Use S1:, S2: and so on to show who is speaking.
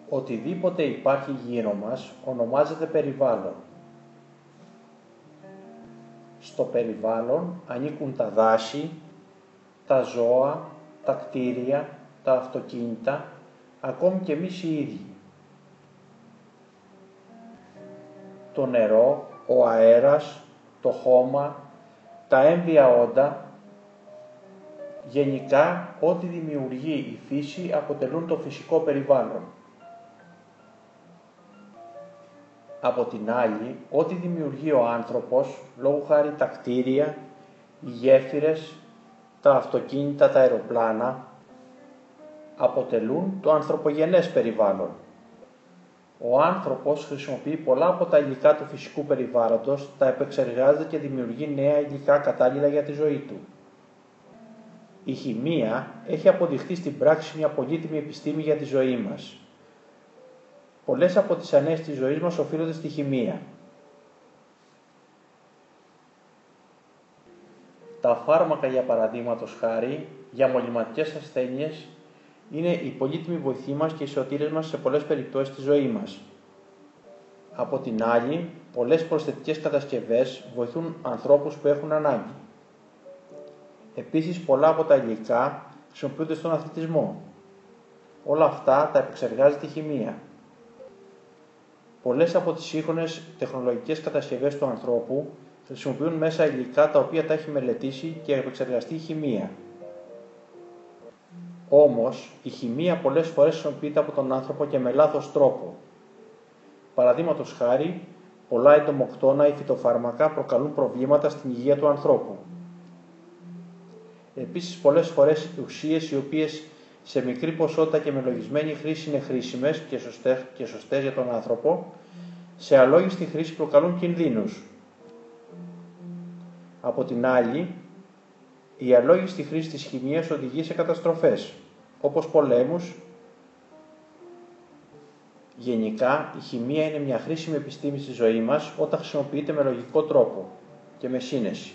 S1: Οτιδήποτε υπάρχει γύρω μας ονομάζεται περιβάλλον. Στο περιβάλλον ανήκουν τα δάση, τα ζώα, τα κτίρια, τα αυτοκίνητα, ακόμη και εμείς οι ίδιοι. Το νερό, ο αέρας, το χώμα, τα έμβια όντα, γενικά ό,τι δημιουργεί η φύση αποτελούν το φυσικό περιβάλλον. Από την άλλη, ό,τι δημιουργεί ο άνθρωπος, λόγου χάρη τα κτίρια, οι γέφυρες, τα αυτοκίνητα, τα αεροπλάνα, αποτελούν το ανθρωπογενές περιβάλλον. Ο άνθρωπος χρησιμοποιεί πολλά από τα υλικά του φυσικού περιβάλλοντος, τα επεξεργάζεται και δημιουργεί νέα υλικά κατάλληλα για τη ζωή του. Η χημεία έχει αποδειχθεί στην πράξη μια πολύτιμη επιστήμη για τη ζωή μας. Πολλές από τις ανέσεις της ζωής μας οφείλονται στη χημεία. Τα φάρμακα, για παραδείγματος χάρη, για μολυματικές ασθένειες, είναι η πολύτιμη βοηθή μας και οι σωτήρες μας σε πολλές περιπτώσεις της ζωής μας. Από την άλλη, πολλές προσθετικές κατασκευές βοηθούν ανθρώπους που έχουν ανάγκη. Επίσης, πολλά από τα υλικά χρησιμοποιούνται στον αθλητισμό. Όλα αυτά τα επεξεργάζεται η χημεία. Πολλές από τις σύγχρονες τεχνολογικές κατασκευές του ανθρώπου χρησιμοποιούν μέσα υλικά τα οποία τα έχει μελετήσει και επεξεργαστεί η χημεία. Όμως, η χημεία πολλές φορές χρησιμοποιείται από τον άνθρωπο και με λάθος τρόπο. Παραδείγματος χάρη, πολλά εντομοκτώνα ή φυτοφάρμακα προκαλούν προβλήματα στην υγεία του ανθρώπου. Επίσης, πολλές φορές ουσίες οι οποίες σε μικρή ποσότητα και με λογισμένη χρήση είναι χρήσιμες και σωστές για τον άνθρωπο, σε αλόγιστη χρήση προκαλούν κινδύνους. Από την άλλη, η αλόγιστη χρήση της χημείας οδηγεί σε καταστροφές, όπως πολέμους. Γενικά, η χημεία είναι μια χρήσιμη επιστήμη στη ζωή μας όταν χρησιμοποιείται με λογικό τρόπο και με σύνεση.